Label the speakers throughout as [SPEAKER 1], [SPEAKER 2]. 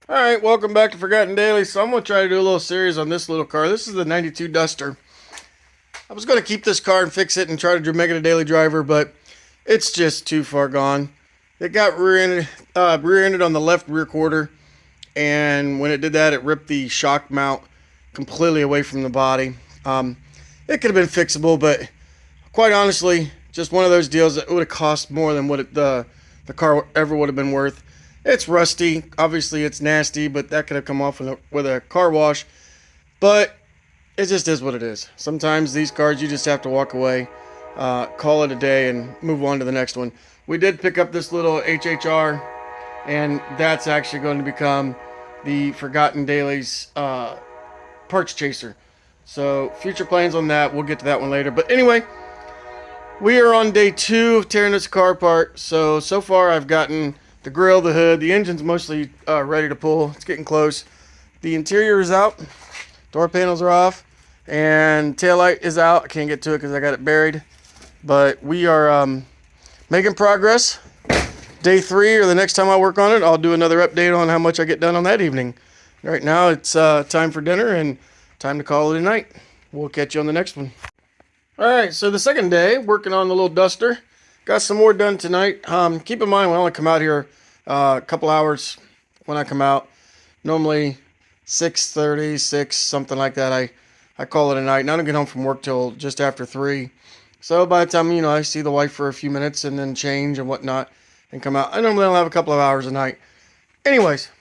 [SPEAKER 1] Alright, welcome back to Forgotten Daily. So I'm going to try to do a little series on this little car. This is the 92 Duster. I was going to keep this car and fix it and try to make it a daily driver, but it's just too far gone. It got rear-ended on the left rear quarter, and when it did that, it ripped the shock mount completely away from the body. It could have been fixable, but quite honestly, just one of those deals that would have cost more than what the car ever would have been worth. It's rusty. Obviously, it's nasty, but that could have come off with a car wash. But it just is what it is. Sometimes these cars, you just have to walk away, call it a day, and move on to the next one. We did pick up this little HHR, and that's actually going to become the Forgotten Daily's parts chaser. So, future plans on that. We'll get to that one later. But anyway, we are on day 2 of tearing this car apart. So far I've gotten the grill, the hood, the engine's mostly ready to pull. It's getting close. The interior is out. Door panels are off. And taillight is out. I can't get to it because I got it buried. But we are making progress. Day 3, or the next time I work on it, I'll do another update on how much I get done on that evening. Right now it's time for dinner and time to call it a night. We'll catch you on the next one. Alright, so the second day, working on the little Duster. Got some more done tonight. Keep in mind, we only come out here a couple hours when I come out. Normally 6:30, 6, something like that. I call it a night. And I don't get home from work till just after 3. So by the time, I see the wife for a few minutes and then change and whatnot and come out, I normally only have a couple of hours a night. Anyways,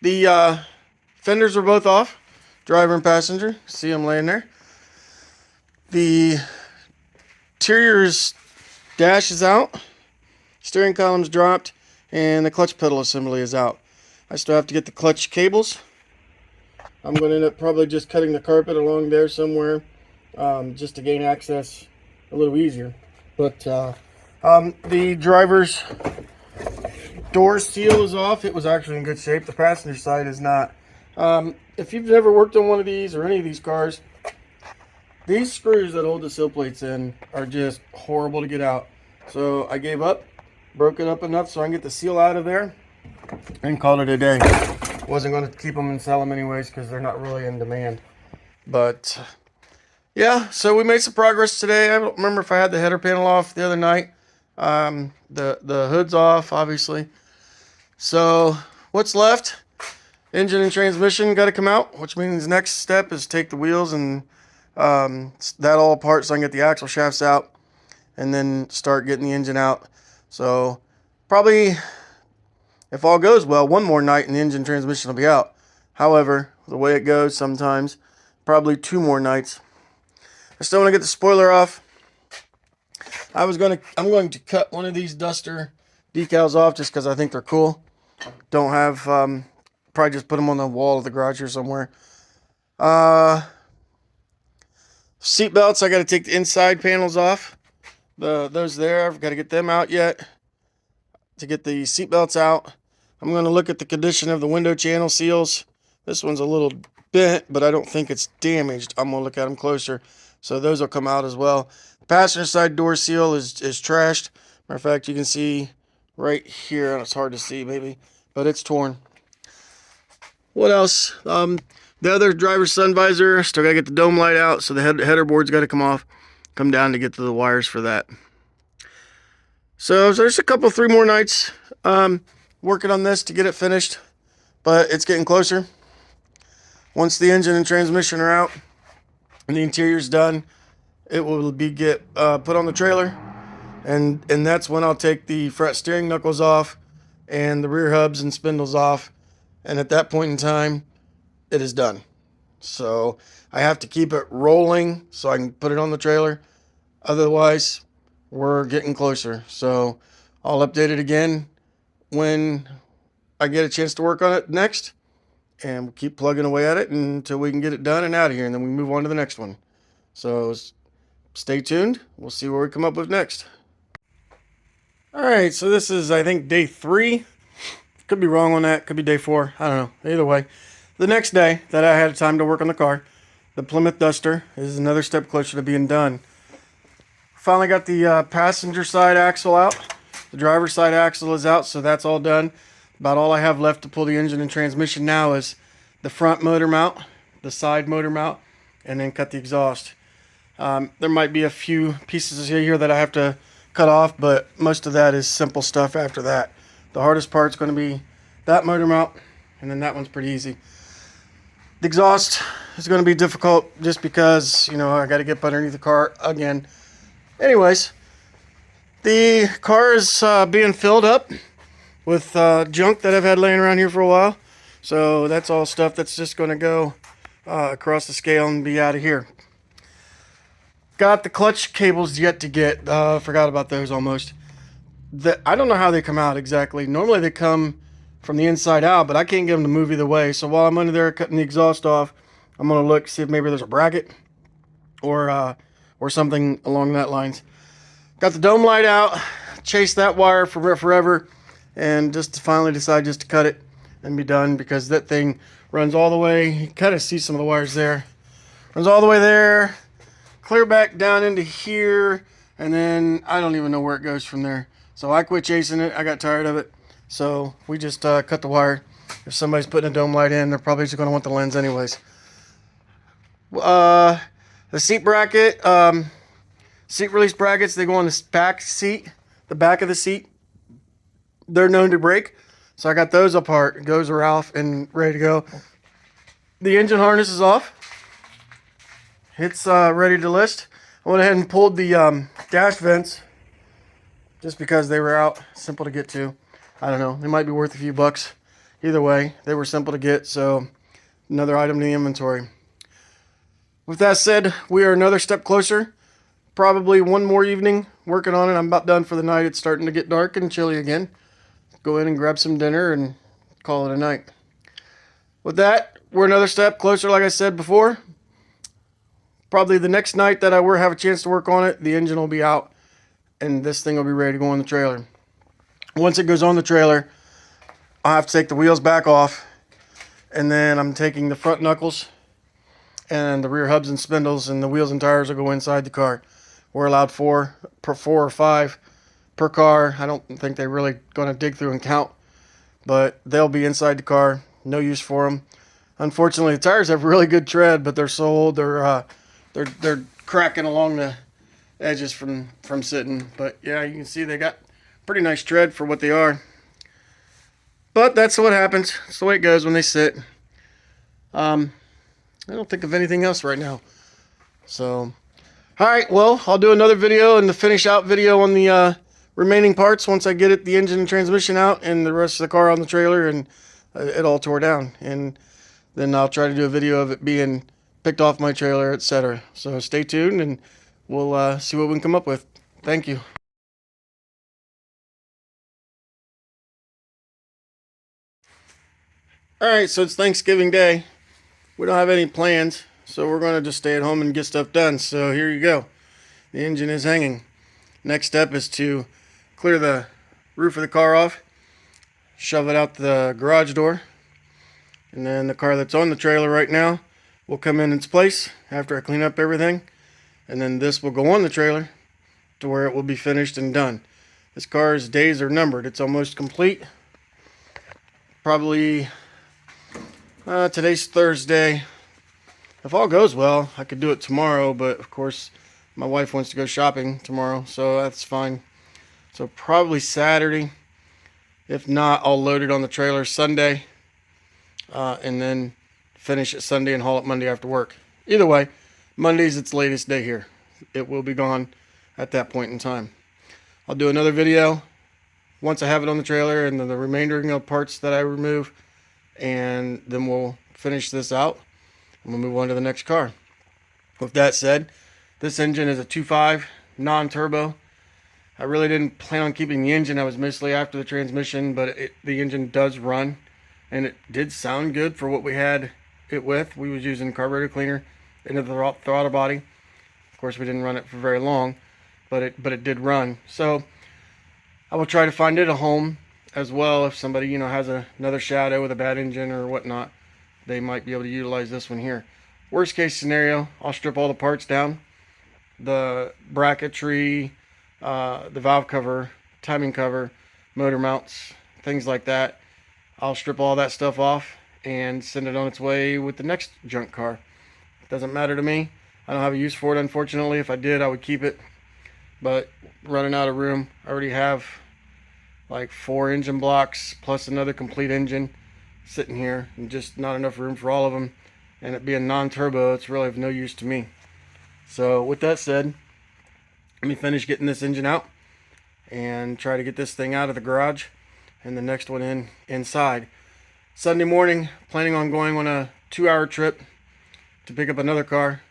[SPEAKER 1] the fenders are both off. Driver and passenger. See them laying there. The interior's dash is out, steering column's dropped, and the clutch pedal assembly is out. I still have to get the clutch cables. I'm going to end up probably just cutting the carpet along there somewhere, just to gain access a little easier. But the driver's door seal is off. It was actually in good shape. The passenger side is not. If you've never worked on one of these or any of these cars, these screws that hold the sill plates in are just horrible to get out. So I gave up, broke it up enough so I can get the seal out of there, and called it a day. Wasn't going to keep them and sell them anyways because they're not really in demand. But yeah, so we made some progress today. I don't remember if I had the header panel off the other night. The hood's off, obviously. So what's left? Engine and transmission got to come out, which means next step is take the wheels and that all apart so I can get the axle shafts out and then start getting the engine out. So probably, if all goes well, one more night and the engine transmission will be out. However, the way it goes sometimes, probably 2 more nights. I still want to get the spoiler off. I'm going to cut one of these Duster decals off just because I think they're cool. Don't have, probably just put them on the wall of the garage here somewhere. Seat belts, I got to take the inside panels off. Those there, I've got to get them out yet to get the seat belts out. I'm going to look at the condition of the window channel seals. This one's a little bent, but I don't think it's damaged. I'm going to look at them closer. So those will come out as well. The passenger side door seal is trashed. Matter of fact, you can see right here, it's hard to see maybe, but it's torn. What else? The other driver's sun visor, still gotta get the dome light out, so the header board's gotta come down to get to the wires for that. So there's a couple, 3 more nights working on this to get it finished, but it's getting closer. Once the engine and transmission are out and the interior's done, it will get put on the trailer, and that's when I'll take the front steering knuckles off and the rear hubs and spindles off, and at that point in time, it is done. So I have to keep it rolling so I can put it on the trailer. Otherwise, we're getting closer. So I'll update it again when I get a chance to work on it next. And we'll keep plugging away at it until we can get it done and out of here. And then we move on to the next one. So stay tuned. We'll see where we come up with next. Alright, so this is, I think, day 3. Could be wrong on that. Could be day 4. I don't know. Either way. The next day that I had time to work on the car, the Plymouth Duster is another step closer to being done. Finally got the passenger side axle out. The driver's side axle is out, so that's all done. About all I have left to pull the engine and transmission now is the front motor mount, the side motor mount, and then cut the exhaust. There might be a few pieces here that I have to cut off, but most of that is simple stuff after that. The hardest part is going to be that motor mount, and then that one's pretty easy. The exhaust is going to be difficult just because, you know, I got to get underneath the car again. Anyways, the car is being filled up with junk that I've had laying around here for a while. So that's all stuff that's just going to go across the scale and be out of here. Got the clutch cables yet to get. Forgot about those almost. I don't know how they come out exactly. Normally they come from the inside out, but I can't get them to move either way. So while I'm under there cutting the exhaust off, I'm going to look, see if maybe there's a bracket or something along that lines. Got the dome light out, chased that wire for forever, and just finally decide just to cut it and be done, because that thing runs all the way. You kind of see some of the wires there. Runs all the way there, clear back down into here, and then I don't even know where it goes from there. So I quit chasing it. I got tired of it. So we just cut the wire. If somebody's putting a dome light in, they're probably just going to want the lens anyways. The seat bracket, seat release brackets, they go on the back seat, the back of the seat. They're known to break. So I got those apart. It goes off and ready to go. The engine harness is off. It's ready to list. I went ahead and pulled the dash vents just because they were out, simple to get to. I don't know, they might be worth a few bucks. Either way, they were simple to get, so another item in the inventory. With that said, we are another step closer. Probably one more evening working on it. I'm about done for the night. It's starting to get dark and chilly again. Go in and grab some dinner and call it a night. With that, we're another step closer, like I said before. Probably the next night that I have a chance to work on it, the engine will be out and this thing will be ready to go on the trailer. Once it goes on the trailer, I'll have to take the wheels back off, and then I'm taking the front knuckles and the rear hubs and spindles, and the wheels and tires will go inside the car. We're allowed four or five per car. I don't think they're really going to dig through and count, but they'll be inside the car. No use for them. Unfortunately, the tires have really good tread, but they're so old they're cracking along the edges from sitting. But yeah, you can see they got pretty nice tread for what they are. But that's what happens. It's the way it goes when they sit. I don't think of anything else right now. So, alright, well, I'll do another video and the finish out video on the remaining parts once I get the engine and transmission out and the rest of the car on the trailer and it all tore down. And then I'll try to do a video of it being picked off my trailer, etc. So stay tuned and we'll see what we can come up with. Thank you. Alright, so it's Thanksgiving Day. We don't have any plans, so we're going to just stay at home and get stuff done. So here you go. The engine is hanging. Next step is to clear the roof of the car off, shove it out the garage door, and then the car that's on the trailer right now will come in its place after I clean up everything, and then this will go on the trailer to where it will be finished and done. This car's days are numbered. It's almost complete. Probably today's Thursday. If all goes well, I could do it tomorrow, but of course my wife wants to go shopping tomorrow, so that's fine. So probably Saturday. If not, I'll load it on the trailer Sunday and then finish it Sunday and haul it Monday after work. Either way, Monday's its latest day here. It will be gone at that point in time. I'll do another video once I have it on the trailer and the remainder of parts that I remove, and then we'll finish this out and we'll move on to the next car. With that said, this engine is a 2.5 non-turbo. I really didn't plan on keeping the engine. I was mostly after the transmission, but the engine does run and it did sound good for what we had it with. We was using carburetor cleaner into the throttle body. Of course, we didn't run it for very long, but it did run. So I will try to find it a home as well. If somebody, you know, has another Shadow with a bad engine or whatnot, they might be able to utilize this one here. Worst case scenario, I'll strip all the parts down, the bracketry, the valve cover, timing cover, motor mounts, things like that, I'll strip all that stuff off and send it on its way with the next junk car. It doesn't matter to me. I don't have a use for it, unfortunately. If I did, I would keep it, but running out of room. I already have like 4 engine blocks plus another complete engine sitting here, and just not enough room for all of them. And it being non-turbo, it's really of no use to me. So with that said, let me finish getting this engine out and try to get this thing out of the garage and the next one inside. Sunday morning, planning on going on a 2-hour trip to pick up another car.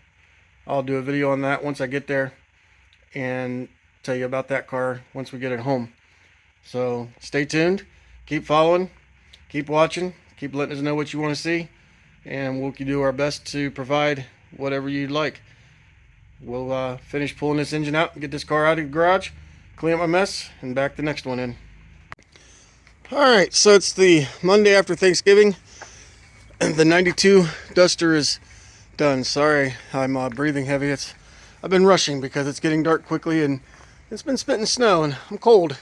[SPEAKER 1] I'll do a video on that once I get there and tell you about that car once we get it home. So stay tuned, keep following, keep watching, keep letting us know what you want to see, and we'll do our best to provide whatever you'd like. We'll finish pulling this engine out and get this car out of the garage, clean up my mess, and back the next one in. Alright, so it's the Monday after Thanksgiving. The 92 Duster is done. Sorry, I'm breathing heavy. I've been rushing because it's getting dark quickly and it's been spitting snow and I'm cold.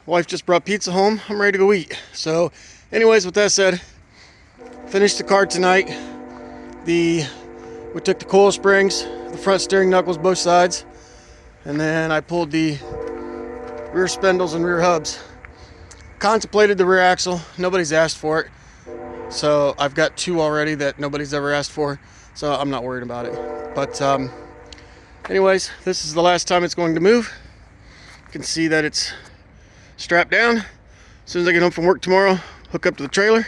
[SPEAKER 1] Wife just brought pizza home. I'm ready to go eat. So anyways, with that said, finished the car tonight. We took the coil springs, the front steering knuckles, both sides, and then I pulled the rear spindles and rear hubs. Contemplated the rear axle. Nobody's asked for it, so I've got 2 already that nobody's ever asked for, so I'm not worried about it. But anyways, this is the last time it's going to move. You can see that it's strapped down. As soon as I get home from work tomorrow, hook up to the trailer,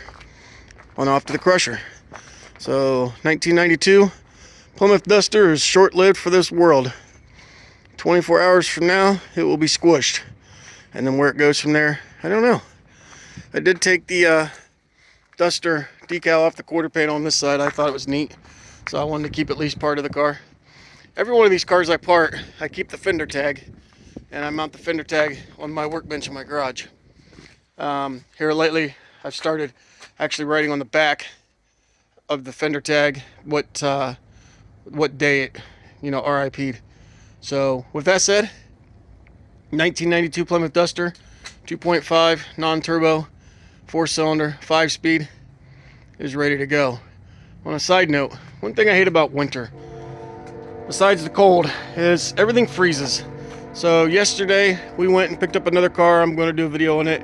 [SPEAKER 1] on off to the crusher. So 1992 Plymouth Duster is short-lived for this world. 24 hours from now, it will be squished. And then where it goes from there, I don't know. I did take the Duster decal off the quarter panel on this side. I thought it was neat, so I wanted to keep at least part of the car. Every one of these cars I part, I keep the fender tag, and I mount the fender tag on my workbench in my garage. Here lately, I've started actually writing on the back of the fender tag what day it, RIP'd. So with that said, 1992 Plymouth Duster, 2.5 non-turbo, 4-cylinder, 5-speed, is ready to go. On a side note, one thing I hate about winter, besides the cold, is everything freezes. So yesterday we went and picked up another car. I'm going to do a video on it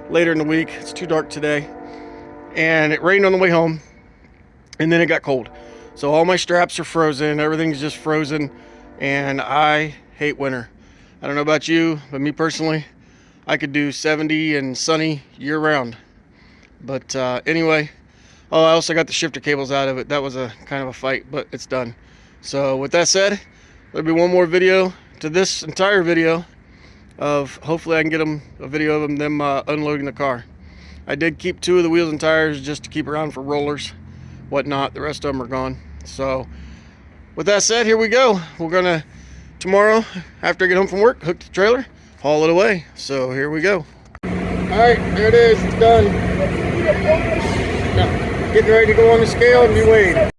[SPEAKER 1] later in the week. It's too dark today, and it rained on the way home, and then it got cold. So all my straps are frozen, everything's just frozen, and I hate winter. I don't know about you, but me personally, I could do 70 and sunny year round. But anyway, I also got the shifter cables out of it. That was a kind of a fight, but it's done. So with that said, there'll be one more video to this entire video of, hopefully I can get a video of them unloading the car. I did keep 2 of the wheels and tires just to keep around for rollers, whatnot. The rest of them are gone. So with that said, here we go. We're gonna, tomorrow after I get home from work, hook the trailer, haul it away. So here we go. All right, there it is. It's done. Now, getting ready to go on the scale and be weighed.